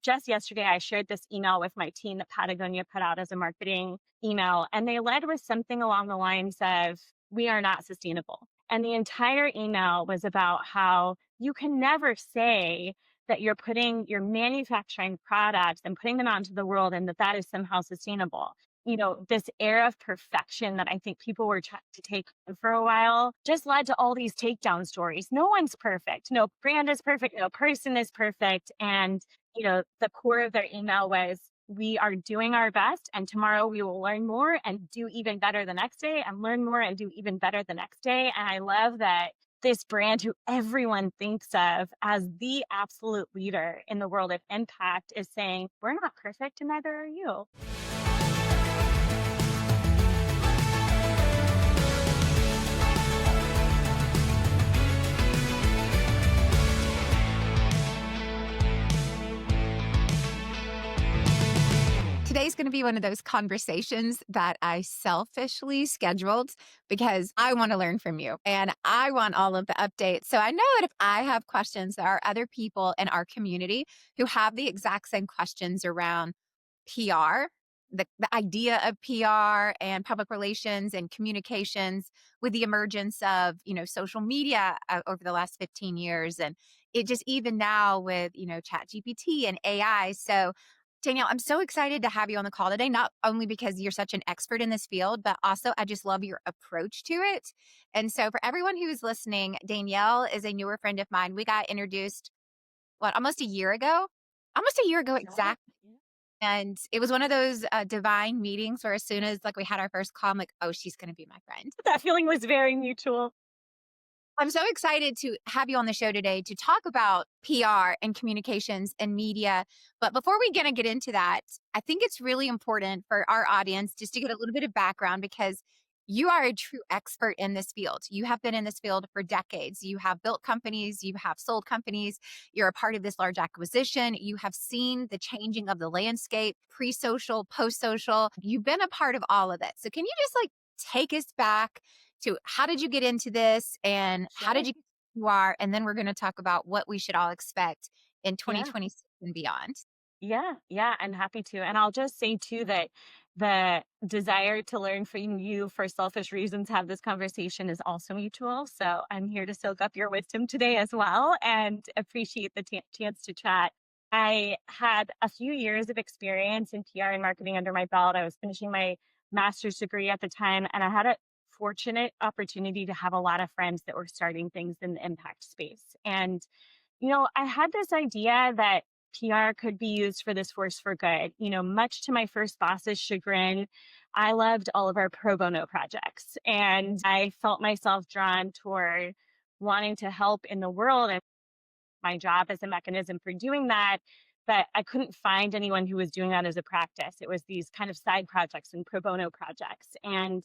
just yesterday, I shared this email with my team that Patagonia put out as a marketing email, and they led with something along the lines of, "We are not sustainable." And the entire email was about how you can never say that you're manufacturing products and putting them out into the world and that that is somehow sustainable. This air of perfection that I think people were trying to take on for a while just led to all these takedown stories. No one's perfect. No brand is perfect. No person is perfect. And, the core of their email was, we are doing our best, and tomorrow we will learn more and do even better the next day, and learn more and do even better the next day. And I love that this brand, who everyone thinks of as the absolute leader in the world of impact, is saying, we're not perfect and neither are you. Today's going to be one of those conversations that I selfishly scheduled because I want to learn from you and I want all of the updates. So I know that if I have questions, there are other people in our community who have the exact same questions around PR, the idea of PR and public relations and communications with the emergence of, social media over the last 15 years. And it just even now with, chat GPT and AI. So Danielle, I'm so excited to have you on the call today, not only because you're such an expert in this field, but also I just love your approach to it. And so for everyone who's listening, Danielle is a newer friend of mine. We got introduced, almost a year ago? Almost a year ago exactly. And it was one of those divine meetings where as soon as we had our first call, I'm like, oh, she's going to be my friend. That feeling was very mutual. I'm so excited to have you on the show today to talk about PR and communications and media. But before we get into that, I think it's really important for our audience just to get a little bit of background because you are a true expert in this field. You have been in this field for decades. You have built companies, you have sold companies, you're a part of this large acquisition. You have seen the changing of the landscape, pre-social, post-social. You've been a part of all of it. So can you just take us back to how did you get into this and how did you get where you are? And then we're going to talk about what we should all expect in 2026 and beyond. Yeah, I'm happy to. And I'll just say too that the desire to learn from you for selfish reasons, have this conversation, is also mutual. So I'm here to soak up your wisdom today as well and appreciate the chance to chat. I had a few years of experience in PR and marketing under my belt. I was finishing my master's degree at the time, and I had a fortunate opportunity to have a lot of friends that were starting things in the impact space. And I had this idea that PR could be used for this force for good. Much to my first boss's chagrin, I loved all of our pro bono projects, and I felt myself drawn toward wanting to help in the world, and my job as a mechanism for doing that. But I couldn't find anyone who was doing that as a practice. It was these kind of side projects and pro bono projects. And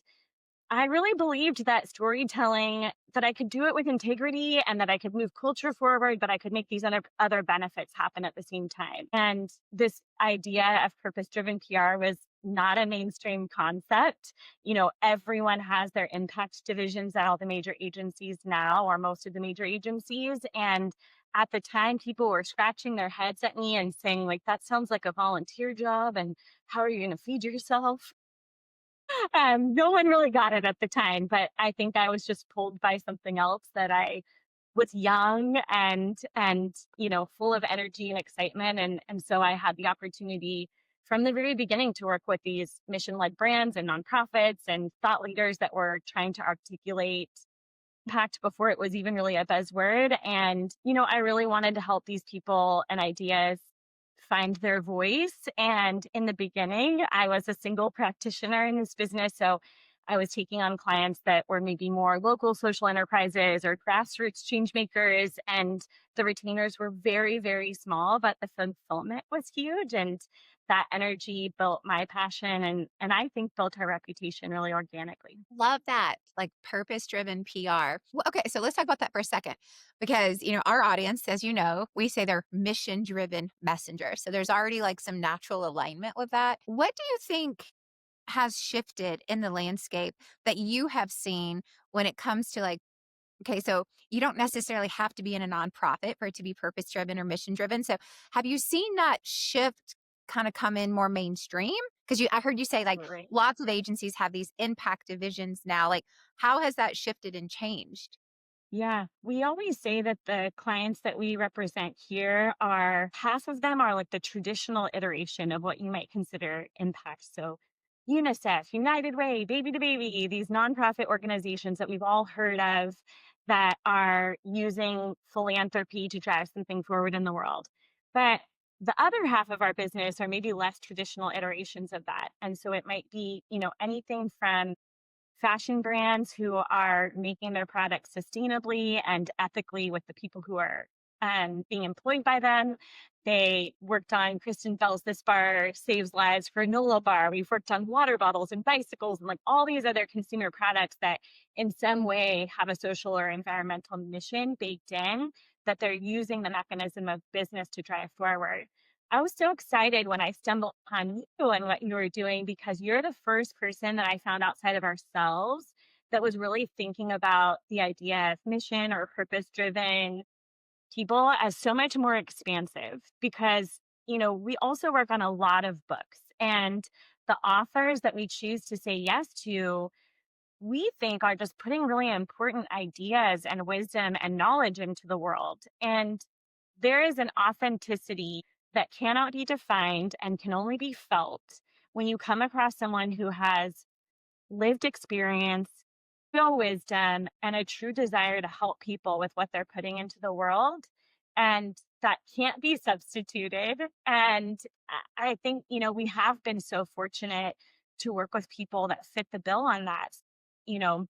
I really believed that storytelling, that I could do it with integrity and that I could move culture forward, but I could make these other benefits happen at the same time. And this idea of purpose-driven PR was not a mainstream concept. Everyone has their impact divisions at all the major agencies now, or most of the major agencies. And at the time, people were scratching their heads at me and saying, that sounds like a volunteer job. And how are you going to feed yourself? No one really got it at the time, but I think I was just pulled by something else, that I was young and full of energy and excitement. And so I had the opportunity from the very beginning to work with these mission-led brands and nonprofits and thought leaders that were trying to articulate impact before it was even really a buzzword. And, I really wanted to help these people and ideas find their voice. And in the beginning, I was a single practitioner in this business. So I was taking on clients that were maybe more local social enterprises or grassroots change makers. And the retainers were very, very small, but the fulfillment was huge. And that energy built my passion and I think built our reputation really organically. Love that, purpose-driven PR. Well, okay, so let's talk about that for a second because, our audience, as you know, we say they're mission-driven messengers. So there's already some natural alignment with that. What do you think has shifted in the landscape that you have seen when it comes to Okay, so you don't necessarily have to be in a nonprofit for it to be purpose driven or mission driven. So have you seen that shift kind of come in more mainstream? Because I heard you say like Right. lots of agencies have these impact divisions now. Like, how has that shifted and changed? Yeah, we always say that the clients that we represent here are half of them are like the traditional iteration of what you might consider impact. So, UNICEF, United Way, Baby to Baby, these nonprofit organizations that we've all heard of that are using philanthropy to drive something forward in the world. But the other half of our business are maybe less traditional iterations of that. And so it might be, anything from fashion brands who are making their products sustainably and ethically with the people who are being employed by them. They worked on Kristen Bell's This Bar Saves Lives for Nola Bar. We've worked on water bottles and bicycles and like all these other consumer products that in some way have a social or environmental mission baked in that they're using the mechanism of business to drive forward. I was so excited when I stumbled upon you and what you were doing because you're the first person that I found outside of ourselves that was really thinking about the idea of mission or purpose driven people as so much more expansive because, we also work on a lot of books and the authors that we choose to say yes to we think are just putting really important ideas and wisdom and knowledge into the world. And there is an authenticity that cannot be defined and can only be felt when you come across someone who has lived experience, real wisdom, and a true desire to help people with what they're putting into the world. And that can't be substituted. And I think, we have been so fortunate to work with people that fit the bill on that. You know,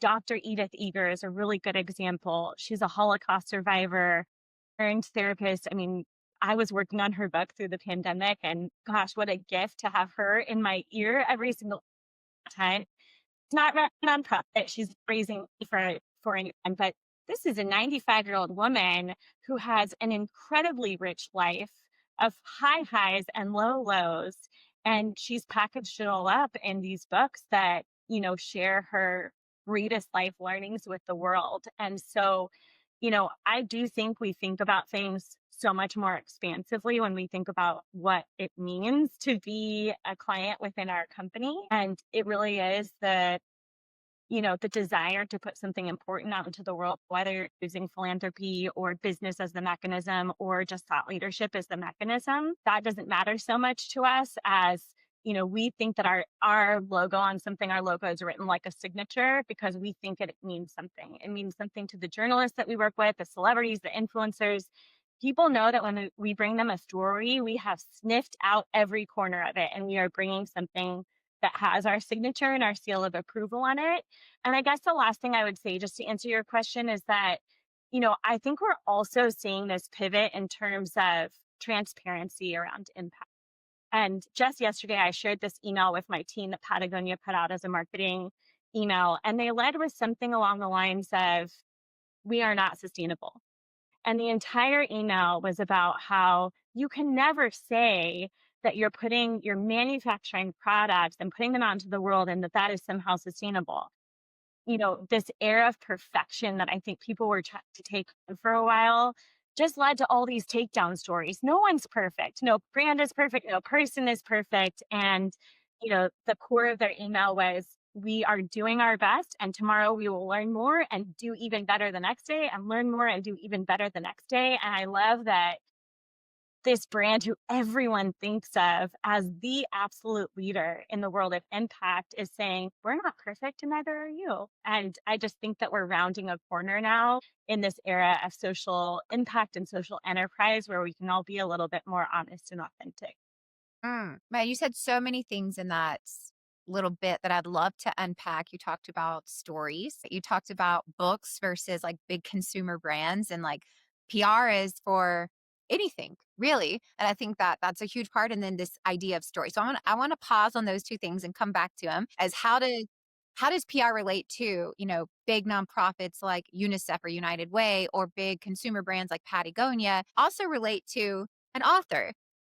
Dr. Edith Eger is a really good example. She's a Holocaust survivor, turned therapist. I mean, I was working on her book through the pandemic, and gosh, what a gift to have her in my ear every single time. It's not a nonprofit. She's raising money for anyone, but this is a 95-year-old woman who has an incredibly rich life of high highs and low lows. And she's packaged it all up in these books that, share her greatest life learnings with the world. And so, I do think we think about things so much more expansively when we think about what it means to be a client within our company. And it really is the desire to put something important out into the world, whether you're using philanthropy or business as the mechanism or just thought leadership as the mechanism, that doesn't matter so much to us as we think that our logo on something, our logo is written like a signature because we think it means something. It means something to the journalists that we work with, the celebrities, the influencers. People know that when we bring them a story, we have sniffed out every corner of it and we are bringing something that has our signature and our seal of approval on it. And I guess the last thing I would say, just to answer your question, is that, I think we're also seeing this pivot in terms of transparency around impact. And just yesterday, I shared this email with my team that Patagonia put out as a marketing email, and they led with something along the lines of, we are not sustainable. And the entire email was about how you can never say that you're manufacturing products and putting them out into the world and that that is somehow sustainable. This era of perfection that I think people were trying to take on for a while just led to all these takedown stories. No one's perfect. No brand is perfect. No person is perfect. And, the core of their email was, we are doing our best. And tomorrow we will learn more and do even better the next day and learn more and do even better the next day. And I love that this brand who everyone thinks of as the absolute leader in the world of impact is saying, we're not perfect and neither are you. And I just think that we're rounding a corner now in this era of social impact and social enterprise where we can all be a little bit more honest and authentic. Man, you said so many things in that little bit that I'd love to unpack. You talked about stories, you talked about books versus like big consumer brands, and like PR is for anything really. And I think that that's a huge part. And then this idea of story. So I want to pause on those two things and come back to them as how does PR relate to, big nonprofits like UNICEF or United Way, or big consumer brands like Patagonia also relate to an author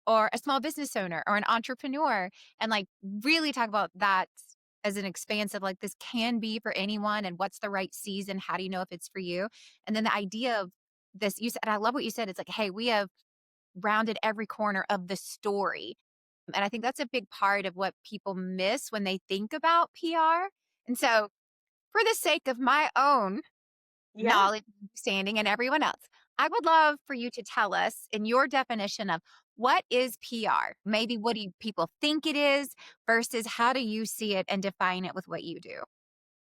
or a small business owner or an entrepreneur, and like really talk about that as an expansive, like this can be for anyone and what's the right season? How do you know if it's for you? And then the idea of this, you said, and I love what you said. It's like, hey, we have rounded every corner of the story. And I think that's a big part of what people miss when they think about PR. And so, for the sake of my own Yeah. knowledge, understanding, and everyone else, I would love for you to tell us in your definition of what is PR? Maybe what do people think it is versus how do you see it and define it with what you do?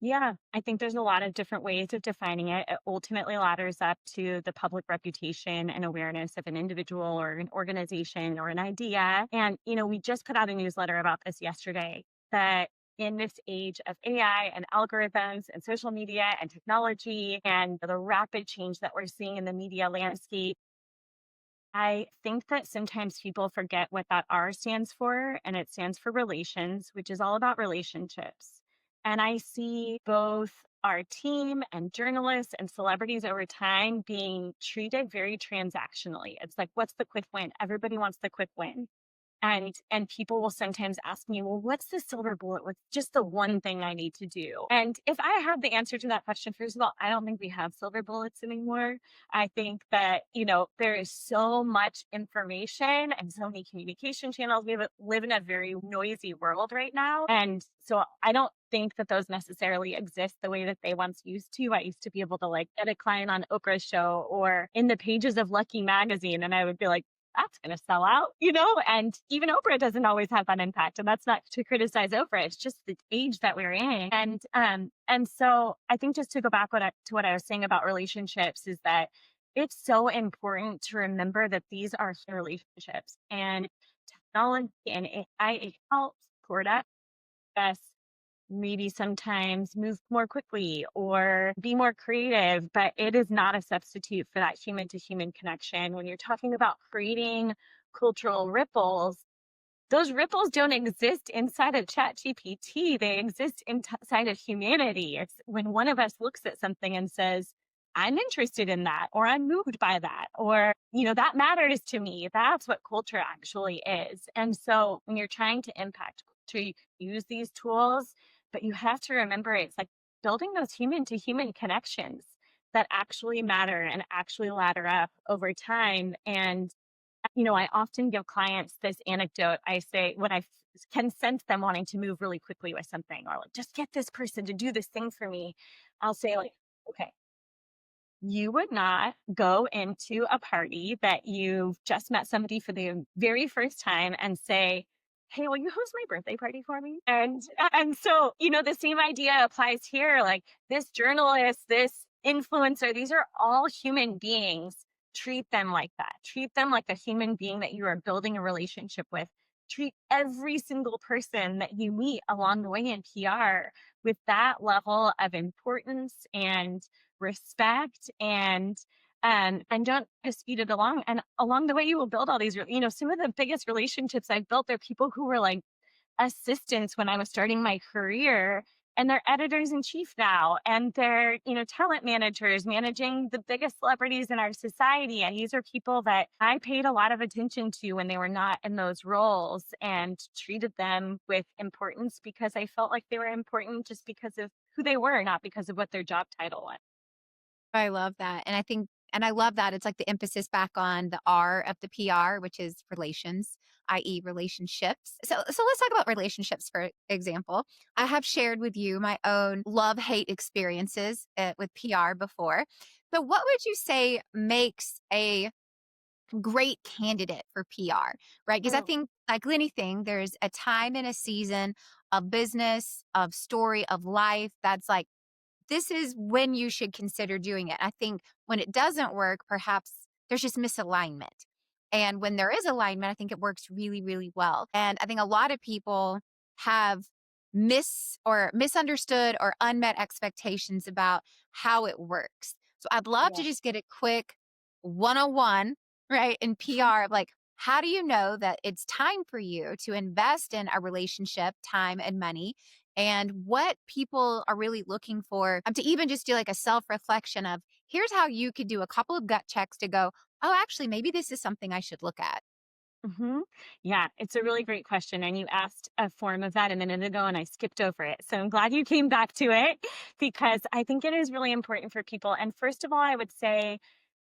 Yeah, I think there's a lot of different ways of defining it. It ultimately ladders up to the public reputation and awareness of an individual or an organization or an idea. And, we just put out a newsletter about this yesterday that in this age of AI and algorithms and social media and technology and the rapid change that we're seeing in the media landscape, I think that sometimes people forget what that R stands for, and it stands for relations, which is all about relationships. And I see both our team and journalists and celebrities over time being treated very transactionally. It's like, what's the quick win? Everybody wants the quick win. And people will sometimes ask me, well, what's the silver bullet? What's just the one thing I need to do? And if I have the answer to that question, first of all, I don't think we have silver bullets anymore. I think that, there is so much information and so many communication channels. Live in a very noisy world right now. And so I don't think that those necessarily exist the way that they once used to. I used to be able to like get a client on Oprah's show or in the pages of Lucky magazine, and I would be like, that's going to sell out, and even Oprah doesn't always have that impact. And that's not to criticize Oprah. It's just the age that we're in. And so I think just to go back to what I was saying about relationships is that it's so important to remember that these are relationships, and technology and AI, it helps support us maybe sometimes move more quickly or be more creative, but it is not a substitute for that human to human connection. When you're talking about creating cultural ripples, those ripples don't exist inside of ChatGPT. They exist inside of humanity. It's when one of us looks at something and says, I'm interested in that, or I'm moved by that, or, that matters to me. That's what culture actually is. And so when you're trying to impact culture, you can use these tools, but you have to remember it's like building those human to human connections that actually matter and actually ladder up over time. And I often give clients this anecdote. I say, when can sense them wanting to move really quickly with something, or like, just get this person to do this thing for me, I'll say, like, okay, you would not go into a party that you've just met somebody for the very first time and say, hey, will you host my birthday party for me? And so, the same idea applies here. Like, this journalist, this influencer, these are all human beings. Treat them like that. Treat them like a human being that you are building a relationship with. Treat every single person that you meet along the way in PR with that level of importance and respect, and don't just speed it along. And along the way, you will build all these, some of the biggest relationships I've built, they're people who were like assistants when I was starting my career, and they're editors in chief now, and they're, talent managers managing the biggest celebrities in our society. And these are people that I paid a lot of attention to when they were not in those roles, and treated them with importance because I felt like they were important just because of who they were, not because of what their job title was. I love that. And I love that it's like the emphasis back on the R of the PR, which is relations, i.e. relationships. So let's talk about relationships for example. I have shared with you my own love-hate experiences with PR before. So what would you say makes a great candidate for PR, right? Because I Mm, think like anything, there's a time and a season of business, of story, of life that's like this is when you should consider doing it. I think when it doesn't work, perhaps there's just misalignment. And when there is alignment, I think it works really, really well. And I think a lot of people have misunderstood or unmet expectations about how it works. So I'd love to yeah. just get a quick 101, right, in PR of like, how do you know that it's time for you to invest in a relationship, time and money? And what people are really looking for to even just do like a self reflection of here's how you could do a couple of gut checks to go, oh, actually, maybe this is something I should look at. Hmm. Yeah, it's a really great question. And you asked a form of that a minute ago, and I skipped over it. So I'm glad you came back to it because I think it is really important for people. And first of all, I would say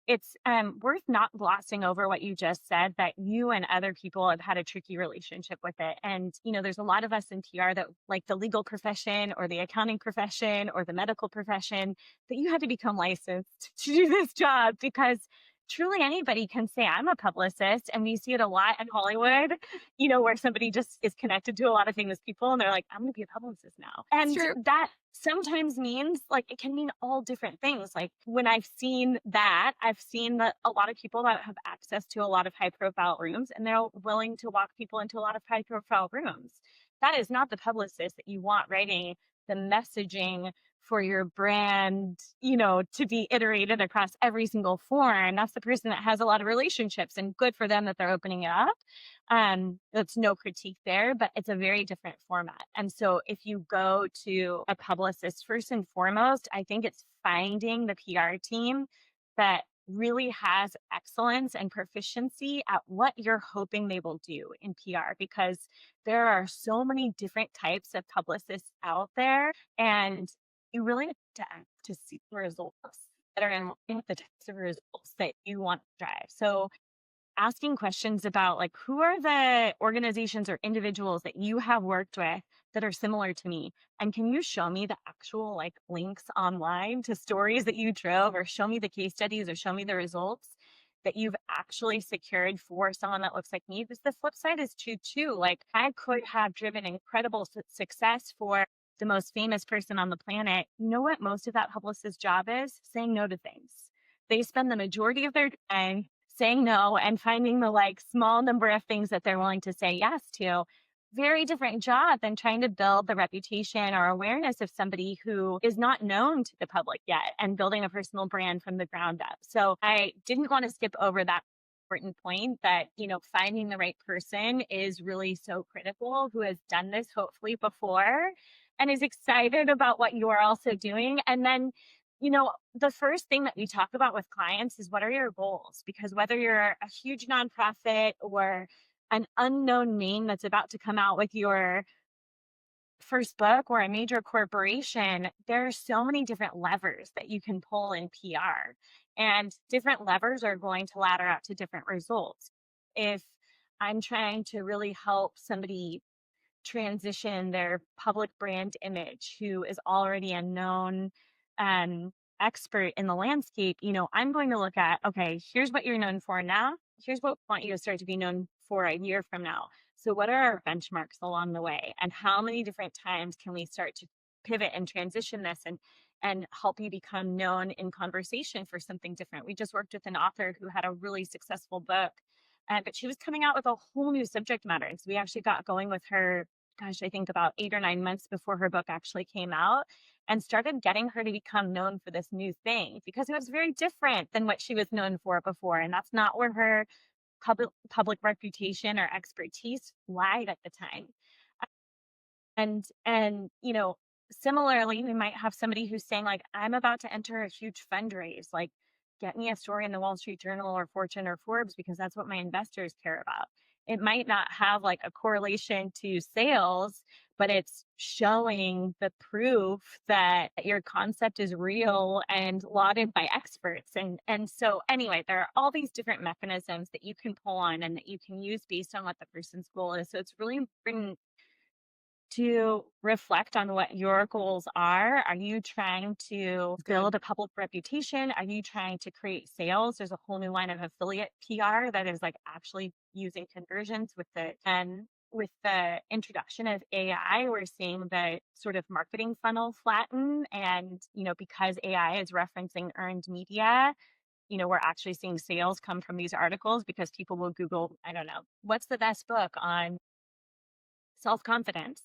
it's worth not glossing over what you just said, that you and other people have had a tricky relationship with it. And, there's a lot of us in PR that, like the legal profession or the accounting profession or the medical profession, that you had to become licensed to do this job because truly anybody can say, I'm a publicist. And we see it a lot in Hollywood, where somebody just is connected to a lot of famous people and they're like, I'm going to be a publicist now. It's And true. that sometimes means, like, it can mean all different things. Like when I've seen that, I've seen that a lot of people that have access to a lot of high profile rooms and they're willing to walk people into a lot of high profile rooms. That is not the publicist that you want writing the messaging for your brand, to be iterated across every single form. That's the person that has a lot of relationships, and good for them that they're opening it up. That's no critique there, but it's a very different format. And so if you go to a publicist, first and foremost, I think it's finding the PR team that really has excellence and proficiency at what you're hoping they will do in PR, because there are so many different types of publicists out there, and you really have to act to see the results that are in the types of results that you want to drive. So asking questions about, like, who are the organizations or individuals that you have worked with that are similar to me, and can you show me the actual, like, links online to stories that you drove, or show me the case studies, or show me the results that you've actually secured for someone that looks like me. Because the flip side is true too. Like, I could have driven incredible success for the most famous person on the planet. You know what most of that publicist's job is? Saying no to things. They spend the majority of their time saying no and finding the, like, small number of things that they're willing to say yes to. Very different job than trying to build the reputation or awareness of somebody who is not known to the public yet, and building a personal brand from the ground up. So I didn't want to skip over that important point, that, finding the right person is really so critical, who has done this hopefully before and is excited about what you're also doing. And then, the first thing that we talk about with clients is, what are your goals? Because whether you're a huge nonprofit or an unknown name that's about to come out with your first book, or a major corporation, there are so many different levers that you can pull in PR, and different levers are going to ladder up to different results. If I'm trying to really help somebody transition their public brand image, who is already a known um, expert in the landscape, I'm going to look at, okay, here's what you're known for now. Here's what we want you to start to be known for a year from now. So what are our benchmarks along the way? And how many different times can we start to pivot and transition this, and help you become known in conversation for something different? We just worked with an author who had a really successful book, but she was coming out with a whole new subject matter. So we actually got going with her, gosh, I think about 8 or 9 months before her book actually came out, and started getting her to become known for this new thing, because it was very different than what she was known for before. And that's not where her public reputation or expertise lied at the time. And similarly, we might have somebody who's saying, like, I'm about to enter a huge fundraise, like, get me a story in the Wall Street Journal or Fortune or Forbes, because that's what my investors care about. It might not have, like, a correlation to sales, but it's showing the proof that your concept is real and lauded by experts. And so anyway, there are all these different mechanisms that you can pull on and that you can use based on what the person's goal is. So it's really important to reflect on what your goals are. Are you trying to build a public reputation? Are you trying to create sales? There's a whole new line of affiliate PR that is, like, actually using conversions with the introduction of AI. We're seeing the sort of marketing funnel flatten. And, because AI is referencing earned media, we're actually seeing sales come from these articles, because people will Google, I don't know, what's the best book on self-confidence,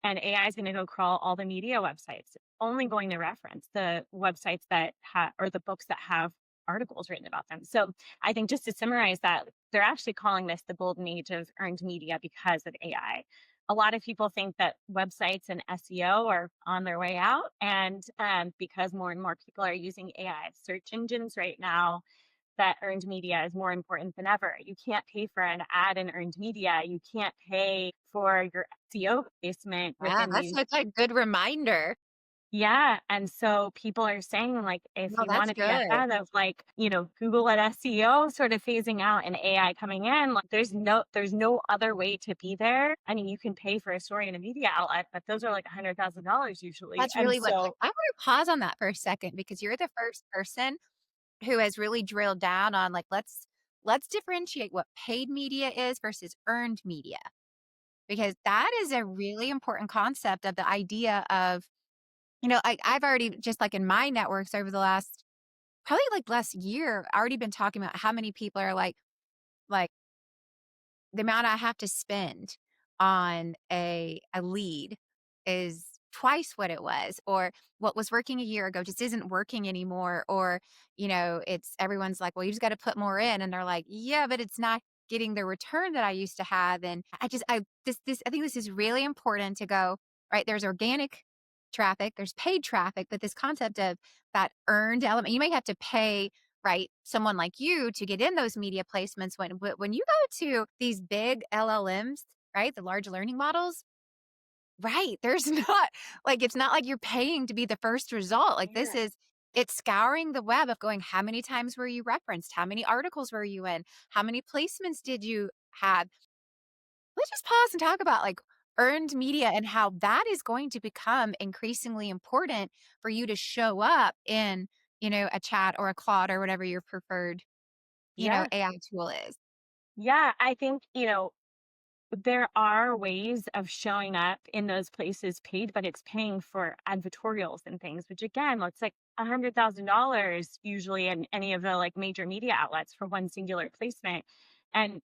and AI is going to go crawl all the media websites, only going to reference the websites that have, or the books that have articles written about them. So I think, just to summarize that, they're actually calling this the golden age of earned media because of AI. A lot of people think that websites and SEO are on their way out, and because more and more people are using AI search engines right now, that earned media is more important than ever. You can't pay for an ad in earned media. You can't pay for your SEO placement Yeah, within that's these. such a good reminder. Yeah, and so people are saying, like, if No, you that's wanna be good. ahead of, like, Google and SEO sort of phasing out and AI coming in, like, there's no other way to be there. I mean, you can pay for a story in a media outlet, but those are like $100,000 usually, That's and really what so I wanna pause on that for a second because you're the first person who has really drilled down on, like, let's differentiate what paid media is versus earned media, because that is a really important concept of the idea of, I've already just, like, in my networks over the last probably, like, last year, already been talking about how many people are like, the amount I have to spend on a lead is twice what it was, or what was working a year ago just isn't working anymore, or, it's everyone's like, "Well, you just gotta put more in," and they're like, "Yeah, but it's not getting the return that I used to have," and I think this is really important to go, right, there's organic traffic, there's paid traffic, but this concept of that earned element, you may have to pay, right, someone like you to get in those media placements when you go to these big LLMs, right, the large learning models, right, there's not like, it's not like you're paying to be the first result, like, yeah, it's scouring the web of going, "How many times were you referenced? How many articles were you in? How many placements did you have?" Let's just pause and talk about, like, earned media and how that is going to become increasingly important for you to show up in, a chat or a Claude or whatever your preferred, yeah, AI tool is. yeah, I think, there are ways of showing up in those places paid, but it's paying for advertorials and things, which again, looks like $100,000 usually in any of the like major media outlets for one singular placement. And,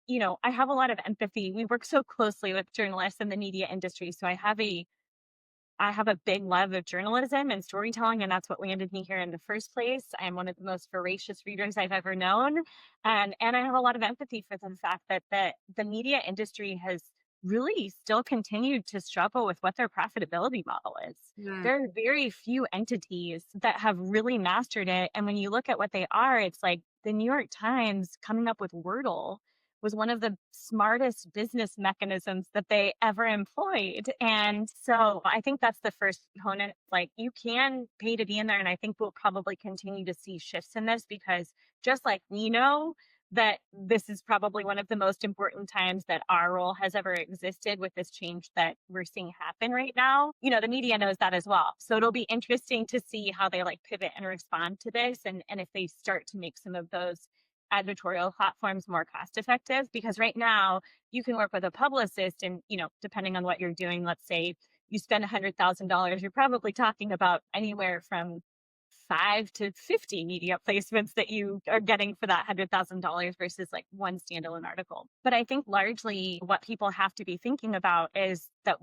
I have a lot of empathy. We work so closely with journalists in the media industry. So I have a big love of journalism and storytelling, and that's what landed me here in the first place. I'm one of the most voracious readers I've ever known, and I have a lot of empathy for the fact that the media industry has really still continued to struggle with what their profitability model is. Mm. There are very few entities that have really mastered it, and when you look at what they are, it's like the New York Times coming up with Wordle was one of the smartest business mechanisms that they ever employed. And so I think that's the first component. Like you can pay to be in there. And I think we'll probably continue to see shifts in this because just like we know that this is probably one of the most important times that our role has ever existed with this change that we're seeing happen right now. The media knows that as well. So it'll be interesting to see how they like pivot and respond to this and if they start to make some of those advertorial platforms more cost effective because right now you can work with a publicist and depending on what you're doing, let's say you spend $100,000, you're probably talking about anywhere from 5 to 50 media placements that you are getting for that $100,000 versus like one standalone article. But I think largely what people have to be thinking about is that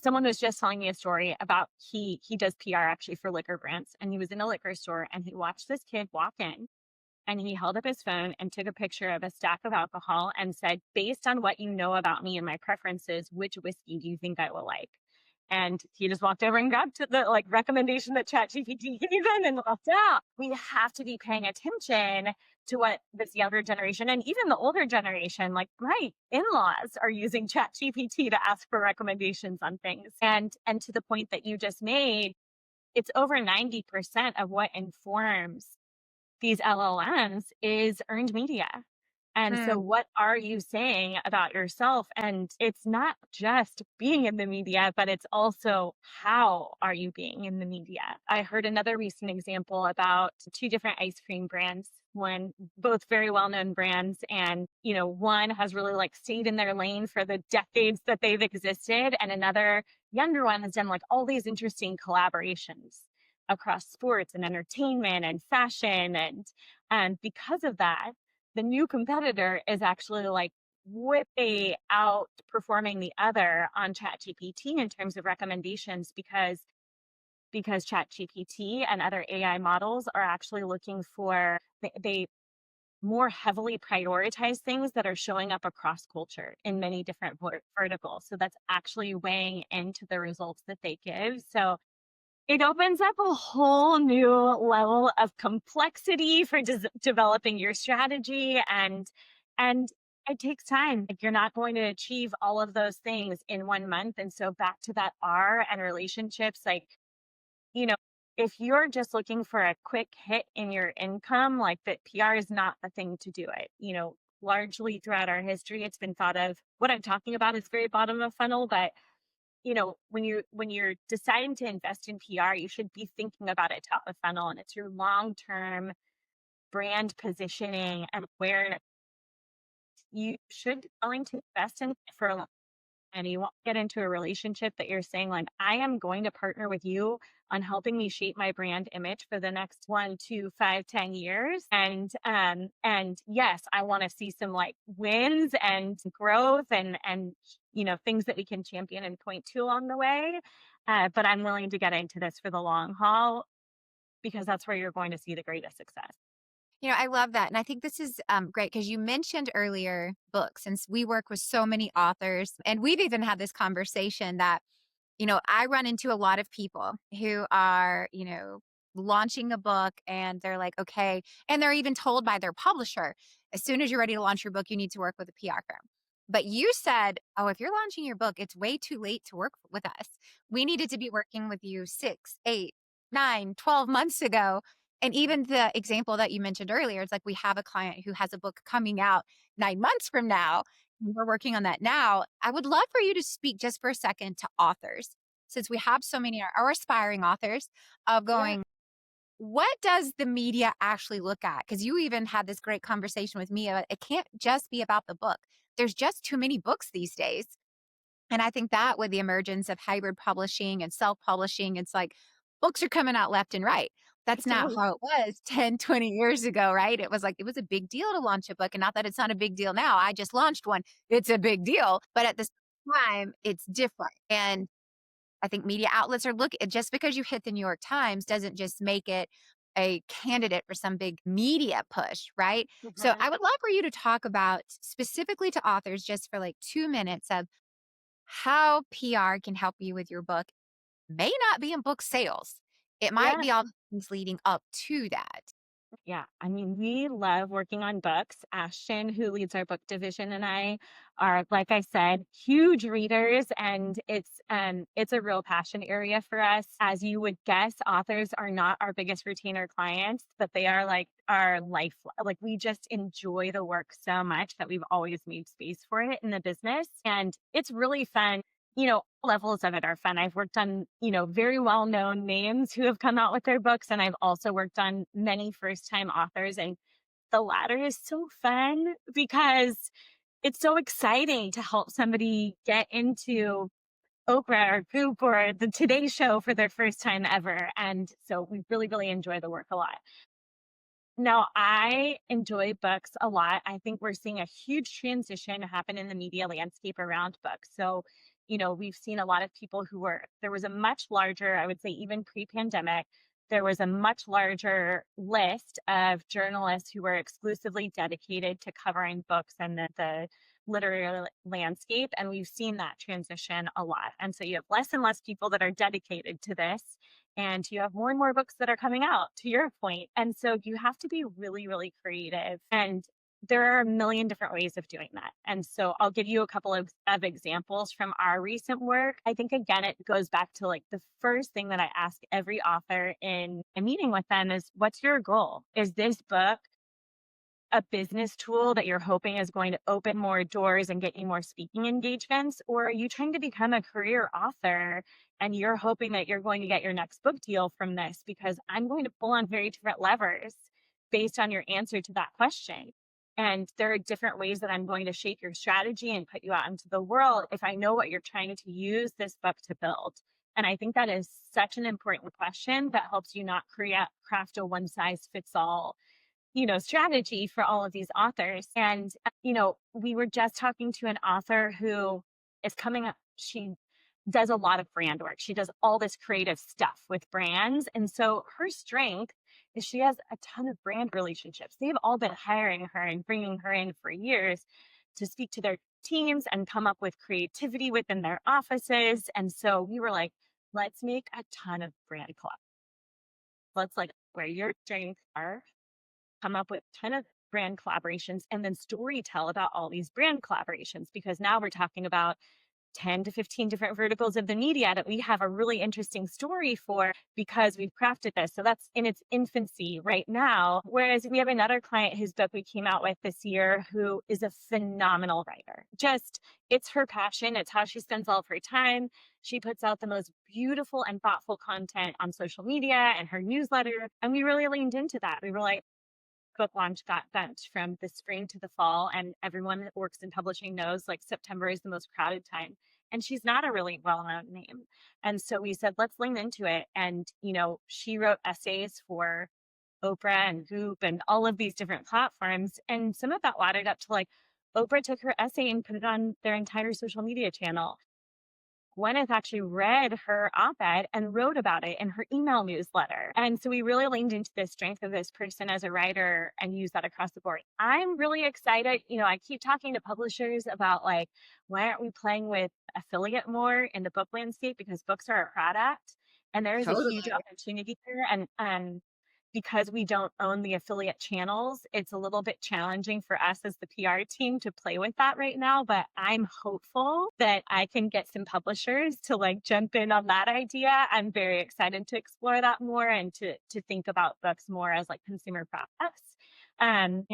someone was just telling me a story about he does PR actually for liquor brands and he was in a liquor store and he watched this kid walk in and he held up his phone and took a picture of a stack of alcohol and said, based on what you know about me and my preferences, which whiskey do you think I will like? And he just walked over and grabbed the like recommendation that ChatGPT gave him and walked out. We have to be paying attention to what this younger generation and even the older generation, like my in-laws are using ChatGPT to ask for recommendations on things. And to the point that you just made, it's over 90% of what informs these LLMs is earned media. And so, Mm, what are you saying about yourself? And it's not just being in the media, but it's also how are you being in the media? I heard another recent example about two different ice cream brands. One, both very well known brands. And, one has really like stayed in their lane for the decades that they've existed. And another younger one has done like all these interesting collaborations across sports and entertainment and fashion. And because of that, the new competitor is actually like way outperforming the other on ChatGPT in terms of recommendations because ChatGPT and other AI models are actually looking for they more heavily prioritize things that are showing up across culture in many different verticals. So that's actually weighing into the results that they give. So it opens up a whole new level of complexity for developing your strategy, and it takes time. Like, you're not going to achieve all of those things in 1 month. And so back to that R and relationships, like, you know, if you're just looking for a quick hit in your income, like, that PR is not the thing to do it. Largely throughout our history, it's been thought of what I'm talking about is very bottom of funnel, but when you're deciding to invest in PR, you should be thinking about it top of funnel, and it's your long-term brand positioning and where you should be willing to invest in for a long. And you want to get into a relationship that you're saying, like, I am going to partner with you on helping me shape my brand image for the next 1 to 5, 10 years. And yes, I want to see some, like, wins and growth and things that we can champion and point to along the way. But I'm willing to get into this for the long haul because that's where you're going to see the greatest success. I love that. And I think this is great because you mentioned earlier books, and we work with so many authors. And we've even had this conversation that, I run into a lot of people who are, launching a book and they're like, okay. And they're even told by their publisher, as soon as you're ready to launch your book, you need to work with a PR firm. But you said, oh, if you're launching your book, it's way too late to work with us. We needed to be working with you 6, 8, 9, 12 months ago. And even the example that you mentioned earlier, it's like we have a client who has a book coming out 9 months from now. We're working on that now. I would love for you to speak just for a second to authors, since we have so many are aspiring authors, of Yeah. going, what does the media actually look at? Because you even had this great conversation with me about it can't just be about the book. There's just too many books these days. And I think that with the emergence of hybrid publishing and self publishing, it's like books are coming out left and right. That's not Totally. how it was 10, 20 years ago, right? It was like, it was a big deal to launch a book. And not that it's not a big deal now. I just launched one. It's a big deal. But at the same time, it's different. And I think media outlets are looking, just because you hit the New York Times doesn't just make it a candidate for some big media push, right? So Mhm. I would love for you to talk about specifically to authors just for like 2 minutes of how PR can help you with your book. May not be in book sales. It might Yeah. be all the things leading up to that. Yeah, I mean, we love working on books. Ashton, who leads our book division, and I are, like I said, huge readers, and it's a real passion area for us. As you would guess, authors are not our biggest retainer clients, but they are like our life. Like, we just enjoy the work so much that we've always made space for it in the business, and it's really fun. Levels of it are fun. I've worked on, very well-known names who have come out with their books, and I've also worked on many first-time authors, and the latter is so fun because it's so exciting to help somebody get into Oprah or Goop or the Today Show for their first time ever, and so we really, really enjoy the work a lot. No, I enjoy books a lot. I think we're seeing a huge transition happen in the media landscape around books. So, we've seen a lot of people there was a much larger, I would say, even pre pandemic, there was a much larger list of journalists who were exclusively dedicated to covering books and the literary landscape. And we've seen that transition a lot. And so you have less and less people that are dedicated to this, and you have more and more books that are coming out, to your point. And so you have to be really, really creative, and there are a million different ways of doing that. And so I'll give you a couple of examples from our recent work. I think, again, it goes back to, like, the first thing that I ask every author in a meeting with them is, what's your goal? Is this book a business tool that you're hoping is going to open more doors and get you more speaking engagements? Or are you trying to become a career author and you're hoping that you're going to get your next book deal from this? Because I'm going to pull on very different levers based on your answer to that question. And there are different ways that I'm going to shape your strategy and put you out into the world if I know what you're trying to use this book to build. And I think that is such an important question that helps you not craft a one size fits all strategy for all of these authors. And, we were just talking to an author who is coming up. She does a lot of brand work. She does all this creative stuff with brands. And so her strength is she has a ton of brand relationships. They've all been hiring her and bringing her in for years to speak to their teams and come up with creativity within their offices. And so we were like, let's make a ton of brand collab. Let's like where your strengths are, come up with a ton of brand collaborations and then story tell about all these brand collaborations because now we're talking about 10 to 15 different verticals of the media that we have a really interesting story for because we've crafted this. So that's in its infancy right now. Whereas we have another client whose book we came out with this year who is a phenomenal writer. Just, it's her passion, it's how she spends all of her time. She puts out the most beautiful and thoughtful content on social media and her newsletter. And we really leaned into that. We were like, book launch got bent from the spring to the fall, and everyone that works in publishing knows like September is the most crowded time, and she's not a really well-known name. And so we said, let's lean into it. And she wrote essays for Oprah and Goop and all of these different platforms, and some of that laddered up to like Oprah took her essay and put it on their entire social media channel. Gwyneth actually read her op-ed and wrote about it in her email newsletter. And so we really leaned into the strength of this person as a writer and use that across the board. I'm really excited. I keep talking to publishers about like, why aren't we playing with affiliate more in the book landscape? Because books are a product and there is a Totally. huge opportunity there. And because we don't own the affiliate channels, it's a little bit challenging for us as the PR team to play with that right now. But I'm hopeful that I can get some publishers to like jump in on that idea. I'm very excited to explore that more and to think about books more as like consumer products. And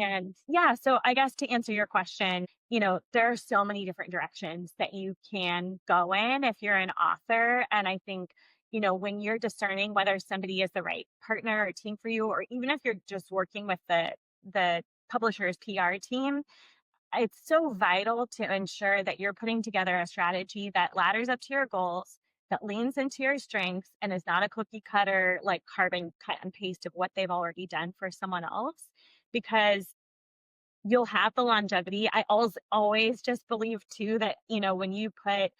yeah, so I guess to answer your question, there are so many different directions that you can go in if you're an author. And I think when you're discerning whether somebody is the right partner or team for you, or even if you're just working with the publisher's PR team, it's so vital to ensure that you're putting together a strategy that ladders up to your goals, that leans into your strengths, and is not a cookie cutter, like carbon cut and paste of what they've already done for someone else, because you'll have the longevity. I always just believe too that, when you put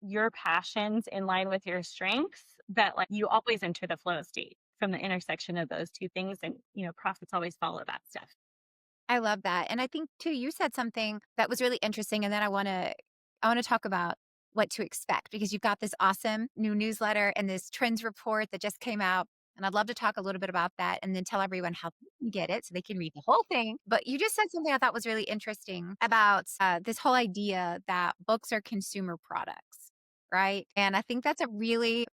your passions in line with your strengths, that like you always enter the flow state from the intersection of those two things. And, profits always follow that stuff. I love that. And I think too, you said something that was really interesting. And then I want to talk about what to expect because you've got this awesome new newsletter and this trends report that just came out. And I'd love to talk a little bit about that and then tell everyone how they can get it so they can read the whole thing. But you just said something I thought was really interesting about this whole idea that books are consumer products, right? And I think that's a really,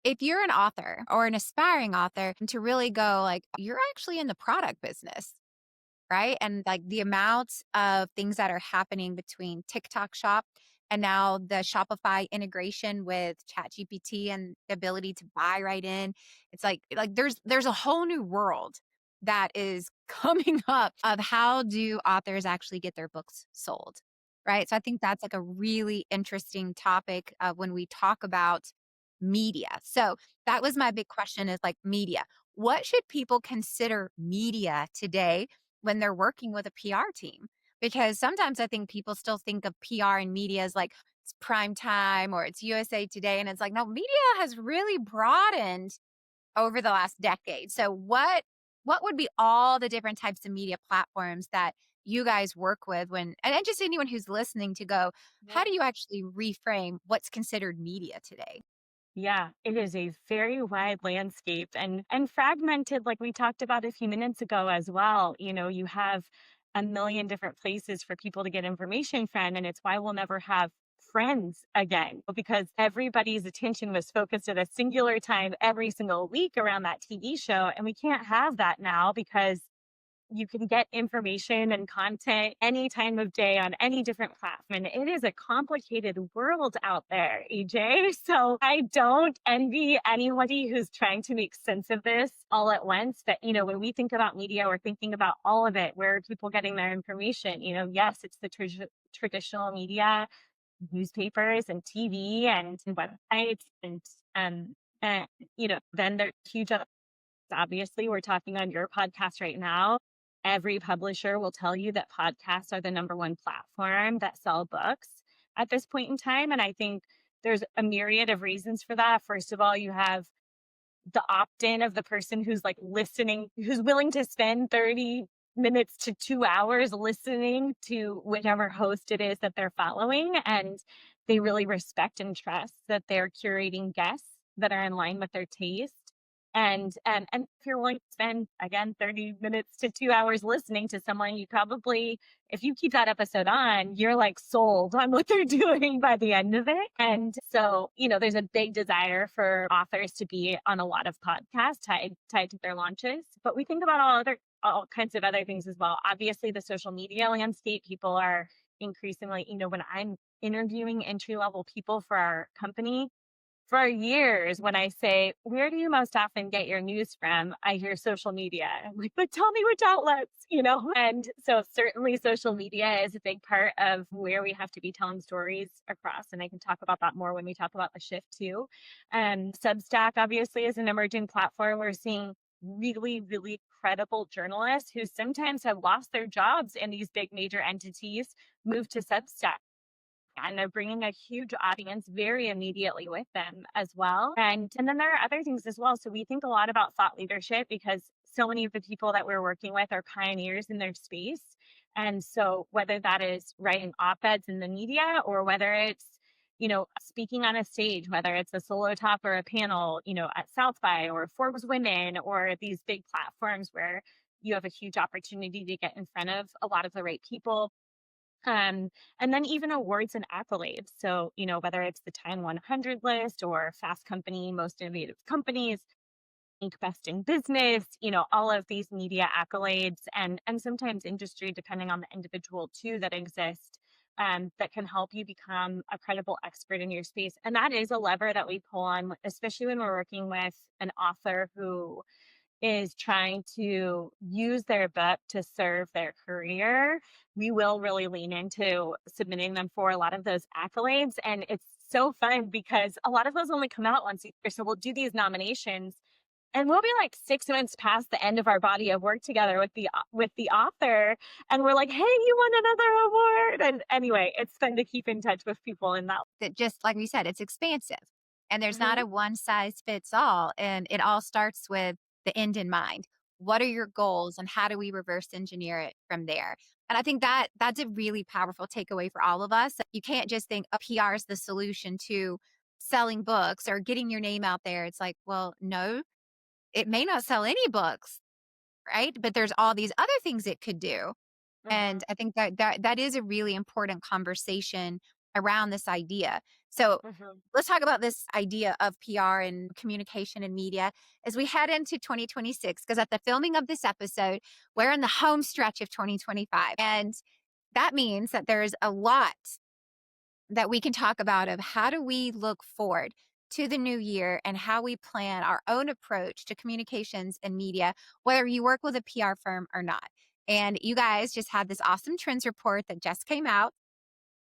if you're an author or an aspiring author, to really go like, you're actually in the product business, right? And like the amounts of things that are happening between TikTok Shop and now the Shopify integration with ChatGPT and the ability to buy right in. It's like there's a whole new world that is coming up of how do authors actually get their books sold. Right. So I think that's like a really interesting topic when we talk about media. So that was my big question is like media. What should people consider media today when they're working with a PR team? Because sometimes I think people still think of PR and media as like it's prime time or it's USA Today. And it's like, no, media has really broadened over the last decade. So what would be all the different types of media platforms that you guys work with and just anyone who's listening to go, how Yeah. do you actually reframe what's considered media today? Yeah, it is a very wide landscape and fragmented, like we talked about a few minutes ago as well. You have a million different places for people to get information from, and it's why we'll never have friends again because everybody's attention was focused at a singular time every single week around that TV show, and we can't have that now because you can get information and content any time of day on any different platform. And it is a complicated world out there, EJ. So I don't envy anybody who's trying to make sense of this all at once. But, when we think about media, we're thinking about all of it. Where are people getting their information? Yes, it's the traditional media, newspapers and TV and websites um, and then there's huge, obviously we're talking on your podcast right now. Every publisher will tell you that podcasts are the number one platform that sell books at this point in time. And I think there's a myriad of reasons for that. First of all, you have the opt-in of the person who's like listening, who's willing to spend 30 minutes to 2 hours listening to whichever host it is that they're following. And they really respect and trust that they're curating guests that are in line with their taste. And if you're willing to spend again 30 minutes to 2 hours listening to someone, you probably, if you keep that episode on, you're like sold on what they're doing by the end of it. And so, there's a big desire for authors to be on a lot of podcasts tied to their launches. But we think about all kinds of other things as well. Obviously, the social media landscape, people are increasingly, when I'm interviewing entry level people for our company, for years, when I say, "Where do you most often get your news from?" I hear social media. I'm like, "But tell me which outlets?" And so certainly social media is a big part of where we have to be telling stories across. And I can talk about that more when we talk about the shift too. And Substack obviously is an emerging platform. We're seeing really, really credible journalists who sometimes have lost their jobs in these big major entities move to Substack, and they're bringing a huge audience very immediately with them as well. And then there are other things as well. So we think a lot about thought leadership because so many of the people that we're working with are pioneers in their space. And so whether that is writing op-eds in the media or whether it's speaking on a stage, whether it's a solo talk or a panel, at South by or Forbes Women or these big platforms where you have a huge opportunity to get in front of a lot of the right people. And then even awards and accolades. So, whether it's the Time 100 list or Fast Company, Most Innovative Companies, Inc. Best in Business, all of these media accolades and sometimes industry, depending on the individual too, that exist, that can help you become a credible expert in your space. And that is a lever that we pull on, especially when we're working with an author who is trying to use their book to serve their career. We will really lean into submitting them for a lot of those accolades. And it's so fun because a lot of those only come out once a year. So we'll do these nominations and we'll be like 6 months past the end of our body of work together with the author. And we're like, hey, you won another award. And anyway, it's fun to keep in touch with people in that. That just like we said, it's expansive and there's not Mhm. a one size fits all. And it all starts with the end in mind. What are your goals and how do we reverse engineer it from there? And I think that that's a really powerful takeaway for all of us. You can't just think a PR is the solution to selling books or getting your name out there. It's like, well, no, it may not sell any books, right? But there's all these other things it could do. And Mhm. I think that is a really important conversation around this idea. So Mhm. let's talk about this idea of PR and communication and media as we head into 2026. Because at the filming of this episode, we're in the home stretch of 2025. And that means that there's a lot that we can talk about of how do we look forward to the new year and how we plan our own approach to communications and media, whether you work with a PR firm or not. And you guys just had this awesome trends report that just came out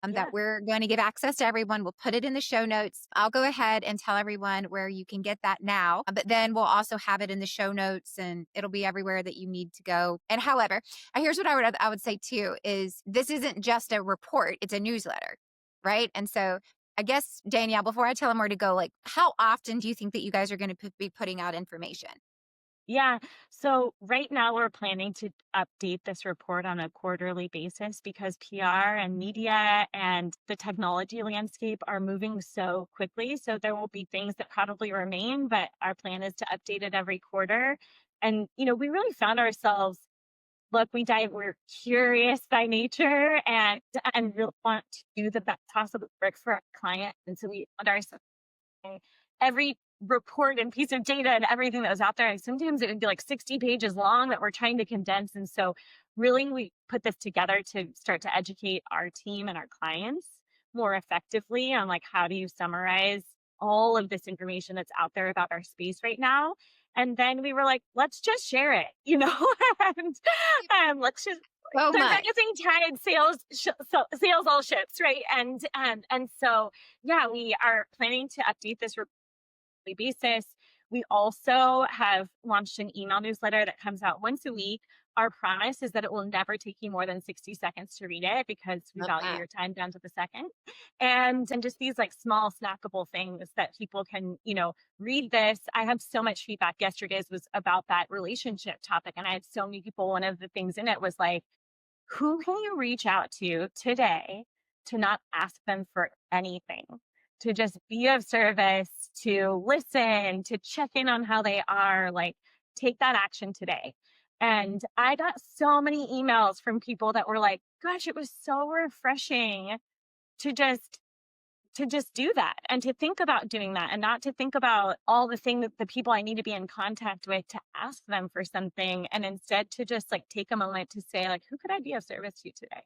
that Yeah. we're going to give access to everyone. We'll put it in the show notes. I'll go ahead and tell everyone where you can get that now, but then we'll also have it in the show notes and it'll be everywhere that you need to go. And however, here's what I would say too is this isn't just a report, it's a newsletter, right? And so I guess Danielle, before I tell them where to go, like how often do you think that you guys are going to be putting out information? Yeah. So right now we're planning to update this report on a quarterly basis because PR and media and the technology landscape are moving so quickly. So there will be things that probably remain, but our plan is to update it every quarter. And, we really found ourselves, look, we're curious by nature and really want to do the best possible work for our client. And so we found ourselves every report and piece of data and everything that was out there. And sometimes it would be like 60 pages long that we're trying to condense. And so, really, we put this together to start to educate our team and our clients more effectively on like how do you summarize all of this information that's out there about our space right now. And then we were like, let's just share it, and let's just So the much. rising tide sails all ships, right? And so yeah, we are planning to update this basis. We also have launched an email newsletter that comes out once a week our promise is that it will never take you more than 60 seconds to read it because we Love value that. your time down to the second. And just these like small snackable things that people can, read this. I have so much feedback. Yesterday's was about that relationship topic. And I had so many people. One of the things in it was like, who can you reach out to today to not ask them for anything? To just be of service, to listen, to check in on how they are, like take that action today. And I got so many emails from people that were like, gosh, it was so refreshing to just do that and to think about doing that and not to think about all the things that the people I need to be in contact with to ask them for something and instead to just like take a moment to say like who could I be of service to today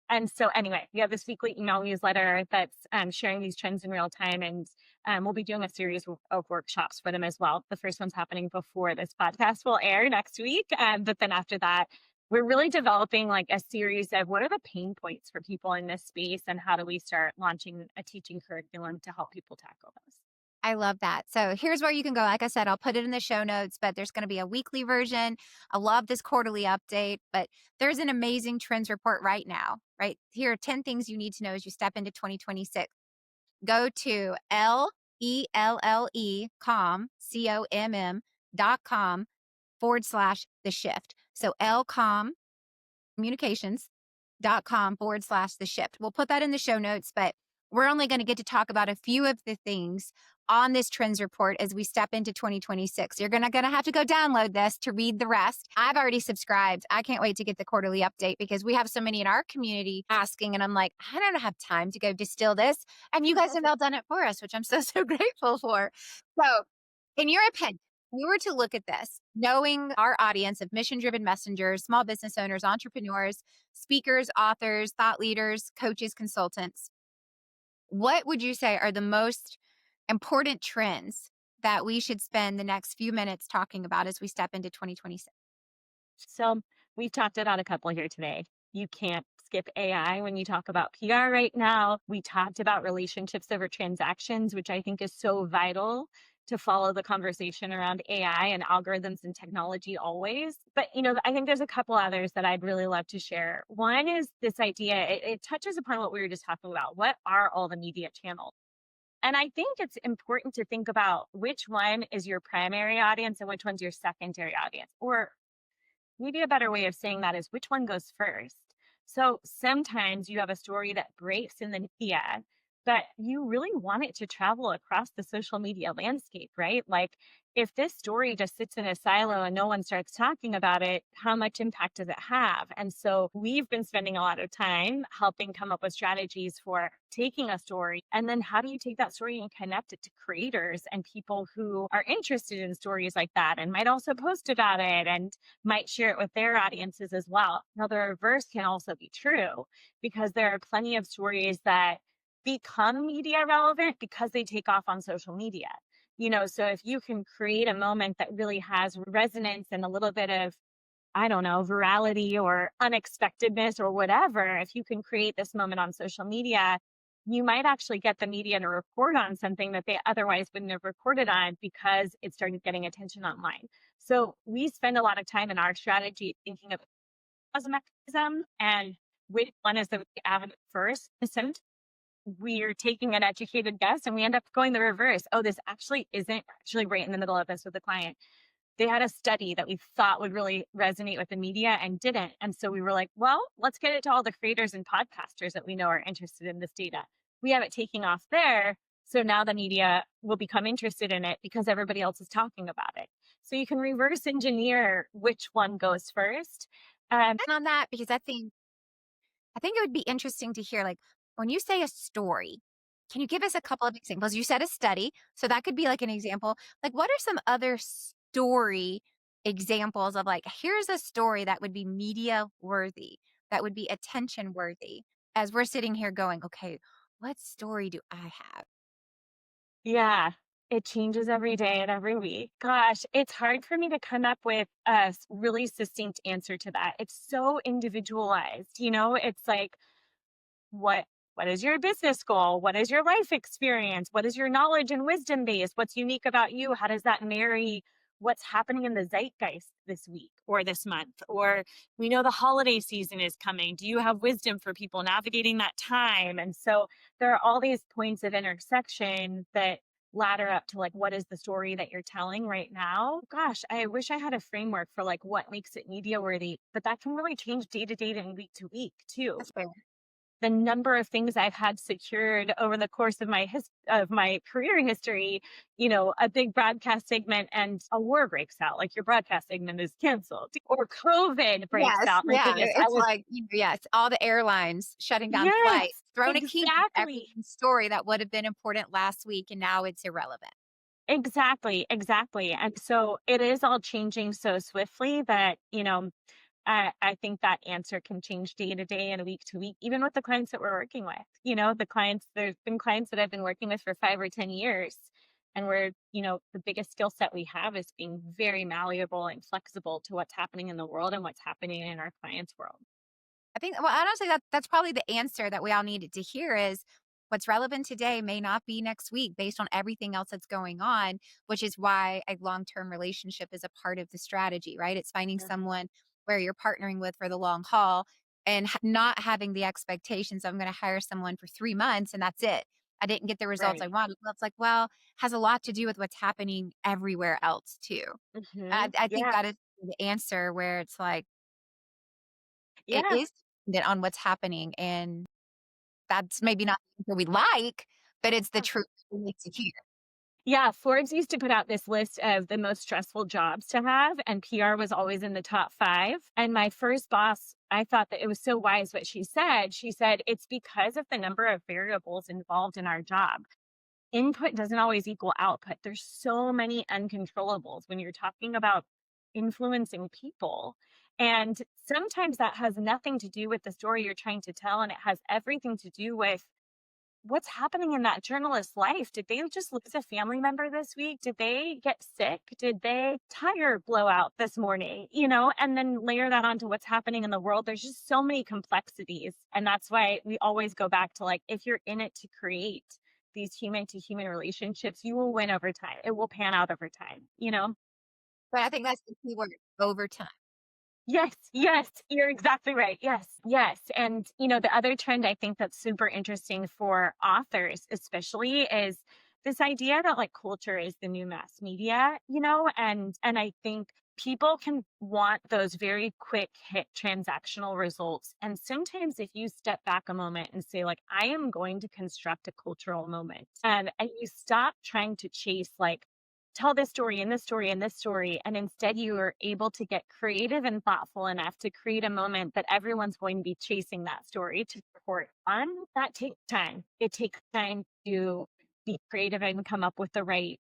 and so anyway we have this weekly email newsletter that's sharing these trends in real time and we'll be doing a series of workshops for them as well. The first one's happening before this podcast will air next week, but then after that we're really developing like a series of what are the pain points for people in this space and how do we start launching a teaching curriculum to help people tackle those. I love that. So here's where you can go. Like I said, I'll put it in the show notes, but there's going to be a weekly version. I love this quarterly update, but there's an amazing trends report right now, right? Here are 10 things you need to know as you step into 2026. Go to LELLECOMM.com / the shift. So LCOM communications.com / the shift. We'll put that in the show notes, but we're only going to get to talk about a few of the things on this trends report as we step into 2026. You're gonna have to go download this to read the rest. I've already subscribed. I can't wait to get the quarterly update because we have so many in our community asking, and I'm like, I don't have time to go distill this. And you guys have all done it for us, which I'm so grateful for. So, in your opinion, if we were to look at this, knowing our audience of mission driven messengers, small business owners, entrepreneurs, speakers, authors, thought leaders, coaches, consultants, what would you say are the most important trends that we should spend the next few minutes talking about as we step into 2026? So we've talked about a couple here today. You can't skip AI when you talk about PR right now. We talked about relationships over transactions, which I think is so vital to follow the conversation around AI and algorithms and technology always. But, I think there's a couple others that I'd really love to share. One is this idea, it touches upon what we were just talking about. What are all the media channels? And I think it's important to think about which one is your primary audience and which one's your secondary audience, or maybe a better way of saying that is which one goes first. So sometimes you have a story that breaks in the media, but you really want it to travel across the social media landscape, right? Like if this story just sits in a silo and no one starts talking about it, how much impact does it have? And so we've been spending a lot of time helping come up with strategies for taking a story and then how do you take that story and connect it to creators and people who are interested in stories like that and might also post about it and might share it with their audiences as well. Now, the reverse can also be true because there are plenty of stories that become media relevant because they take off on social media. So if you can create a moment that really has resonance and a little bit of, I don't know, virality or unexpectedness or whatever, if you can create this moment on social media, you might actually get the media to report on something that they otherwise wouldn't have reported on because it started getting attention online. So we spend a lot of time in our strategy thinking of it as a mechanism and which one is the avenue first. So we're taking an educated guess and we end up going the reverse. Oh, this actually isn't actually right in the middle of this with the client. They had a study that we thought would really resonate with the media and didn't. And so we were like, well, let's get it to all the creators and podcasters that we know are interested in this data. We have it taking off there. So now the media will become interested in it because everybody else is talking about it. So you can reverse engineer which one goes first. And on that, because I think it would be interesting to hear, like, when you say a story, can you give us a couple of examples? You said a study, so that could be like an example. Like, what are some other story examples of like, here's a story that would be media worthy, that would be attention worthy, as we're sitting here going, okay, what story do I have? Yeah, it changes every day and every week. Gosh, it's hard for me to come up with a really succinct answer to that. It's so individualized, It's like what what is your business goal? What is your life experience? What is your knowledge and wisdom base? What's unique about you? How does that marry what's happening in the zeitgeist this week or this month, or we know the holiday season is coming. Do you have wisdom for people navigating that time? And so there are all these points of intersection that ladder up to like, what is the story that you're telling right now? Gosh, I wish I had a framework for like what makes it media worthy, but that can really change day to day and week to week too. That's fair. The number of things I've had secured over the course of my career history, a big broadcast segment and a war breaks out, like your broadcast segment is canceled, or COVID breaks Yes, out. My yeah, goodness, I it's was like, yes, all the airlines shutting down yes, flights, throwing a key at exactly. everyone's story that would have been important last week, and now it's irrelevant. Exactly, exactly. And so it is all changing so swiftly that, I think that answer can change day to day and week to week, even with the clients that we're working with. There's been clients that I've been working with for 5 or 10 years. And the biggest skill set we have is being very malleable and flexible to what's happening in the world and what's happening in our clients' world. I think well, honestly, that's probably the answer that we all needed to hear is what's relevant today may not be next week based on everything else that's going on, which is why a long-term relationship is a part of the strategy, right? It's finding Yeah. someone where you're partnering with for the long haul and not having the expectations I'm going to hire someone for 3 months and that's it. I didn't get the results I Right. wanted. Well, it's like, well, has a lot to do with what's happening everywhere else too. I think Yeah. that is the answer where it's like it Yeah. is dependent on what's happening, and that's maybe not the answer we like, but it's the truth we need to hear. Yeah, Forbes used to put out this list of the most stressful jobs to have, and PR was always in the top 5. And my first boss, I thought that it was so wise what she said. She said, it's because of the number of variables involved in our job. Input doesn't always equal output. There's so many uncontrollables when you're talking about influencing people. And sometimes that has nothing to do with the story you're trying to tell, and it has everything to do with what's happening in that journalist's life? Did they just lose a family member this week? Did they get sick? Did they tire blow out this morning? And then layer that onto what's happening in the world. There's just so many complexities. And that's why we always go back to like, if you're in it to create these human to human relationships, you will win over time. It will pan out over time. But I think that's the key word, over time. Yes, yes, you're exactly right. Yes, yes. And, the other trend I think that's super interesting for authors, especially, is this idea that like culture is the new mass media, and I think people can want those very quick hit transactional results. And sometimes if you step back a moment and say, like, I am going to construct a cultural moment, and you stop trying to chase like tell this story and this story and this story. And instead, you are able to get creative and thoughtful enough to create a moment that everyone's going to be chasing that story to report on. That takes time. It takes time to be creative and come up with the right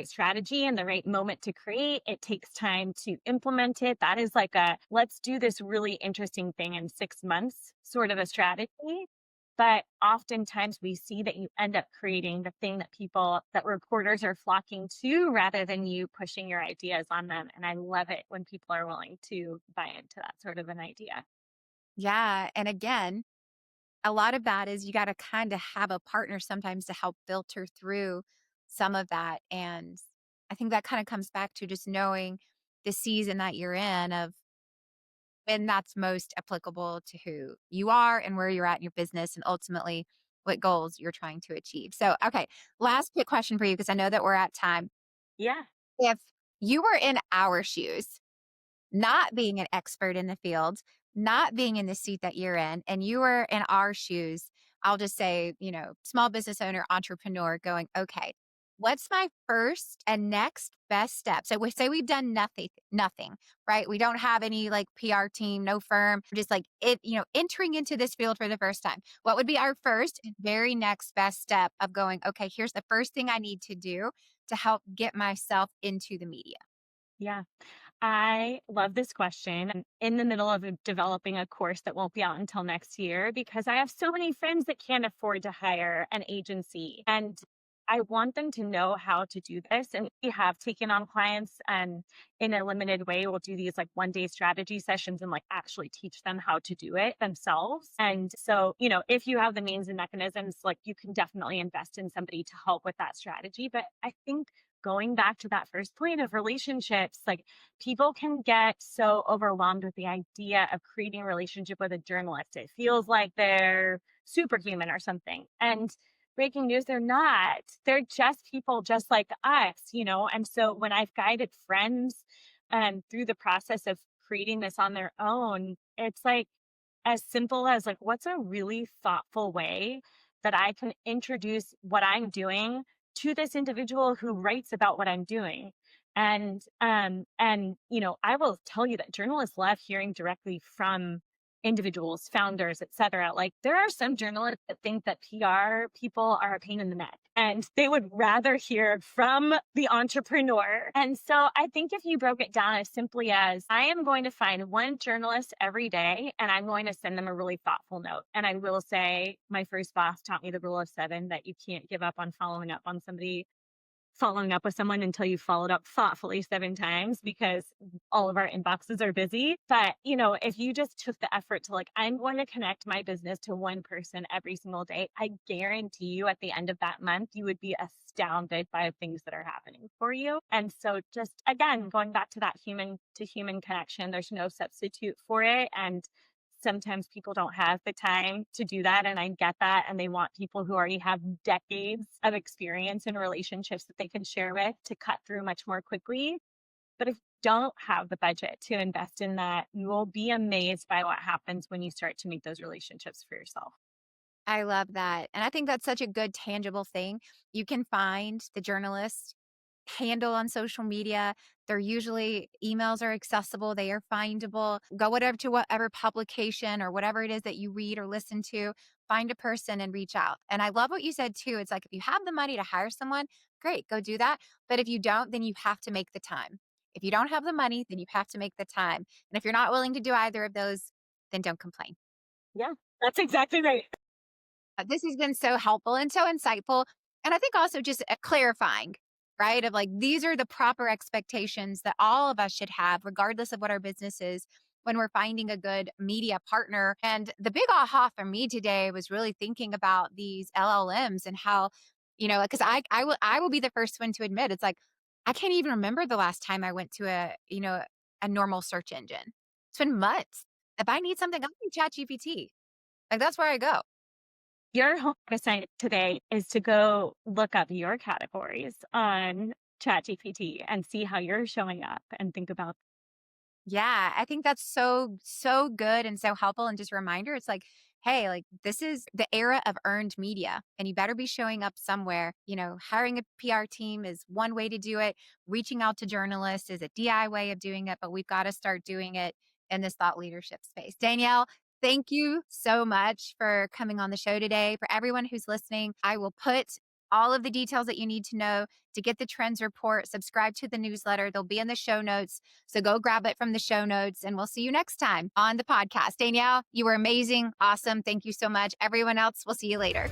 strategy and the right moment to create. It takes time to implement it. That is like a let's do this really interesting thing in 6 months sort of a strategy. But oftentimes we see that you end up creating the thing that reporters are flocking to rather than you pushing your ideas on them. And I love it when people are willing to buy into that sort of an idea. Yeah, and again, a lot of that is you gotta kinda have a partner sometimes to help filter through some of that, and I think that kinda comes back to just knowing the season that you're in of when that's most applicable to who you are and where you're at in your business and ultimately what goals you're trying to achieve. So, okay, last quick question for you because I know that we're at time. Yeah. If you were in our shoes, not being an expert in the field, not being in the seat that you're in, and you were in our shoes, I'll just say, small business owner, entrepreneur going, okay, what's my first and next best step? So we say we've done nothing, right? We don't have any like PR team, no firm, we're just like entering into this field for the first time. What would be our first and very next best step of going, okay, here's the first thing I need to do to help get myself into the media? Yeah. I love this question. I'm in the middle of developing a course that won't be out until next year because I have so many friends that can't afford to hire an agency. And I want them to know how to do this. And we have taken on clients and in a limited way, we'll do these like 1 day strategy sessions and like actually teach them how to do it themselves. And so, if you have the means and mechanisms, like you can definitely invest in somebody to help with that strategy. But I think going back to that first point of relationships, like people can get so overwhelmed with the idea of creating a relationship with a journalist. It feels like they're superhuman or something. And breaking news, they're not. They're just people just like us, you know? And so when I've guided friends through the process of creating this on their own, it's like as simple as like, what's a really thoughtful way that I can introduce what I'm doing to this individual who writes about what I'm doing. And you know, I will tell you that journalists love hearing directly from individuals, founders, et cetera. Like there are some journalists that think that PR people are a pain in the neck and they would rather hear from the entrepreneur. And so I think if you broke it down as simply as I am going to find one journalist every day and I'm going to send them a really thoughtful note. And I will say my first boss taught me the rule of seven, that you can't give up on following up with someone until you followed up thoughtfully 7 times, because all of our inboxes are busy. But, you know, if you just took the effort to like, I'm going to connect my business to one person every single day, I guarantee you at the end of that month, you would be astounded by things that are happening for you. And so just again, going back to that human to human connection, there's no substitute for it. And sometimes people don't have the time to do that, and I get that, and they want people who already have decades of experience in relationships that they can share with to cut through much more quickly. But if you don't have the budget to invest in that, you will be amazed by what happens when you start to make those relationships for yourself. I love that. And I think that's such a good tangible thing. You can find the journalist handle on social media. They're usually emails are accessible, they are findable. Go whatever to whatever publication or whatever it is that you read or listen to, find a person and reach out. And I love what you said too. It's like if you have the money to hire someone, great, go do that. But if you don't, then you have to make the time. If you don't have the money, then you have to make the time. And if you're not willing to do either of those, then don't complain. Yeah, that's exactly right. This has been so helpful and so insightful. And I think also just clarifying, right? Of like, these are the proper expectations that all of us should have, regardless of what our business is, when we're finding a good media partner. And the big aha for me today was really thinking about these LLMs and how, because I will be the first one to admit it's like, I can't even remember the last time I went to a normal search engine. It's been months. If I need something, I'm in ChatGPT. Like that's where I go. Your homework assignment today is to go look up your categories on ChatGPT and see how you're showing up and think about. Yeah, I think that's so, so good and so helpful. And just a reminder, it's like, hey, like this is the era of earned media and you better be showing up somewhere. Hiring a PR team is one way to do it. Reaching out to journalists is a DI way of doing it, but we've got to start doing it in this thought leadership space. Danielle, thank you so much for coming on the show today. For everyone who's listening, I will put all of the details that you need to know to get the trends report, subscribe to the newsletter. They'll be in the show notes. So go grab it from the show notes and we'll see you next time on the podcast. Danielle, you were amazing. Awesome. Thank you so much. Everyone else, we'll see you later.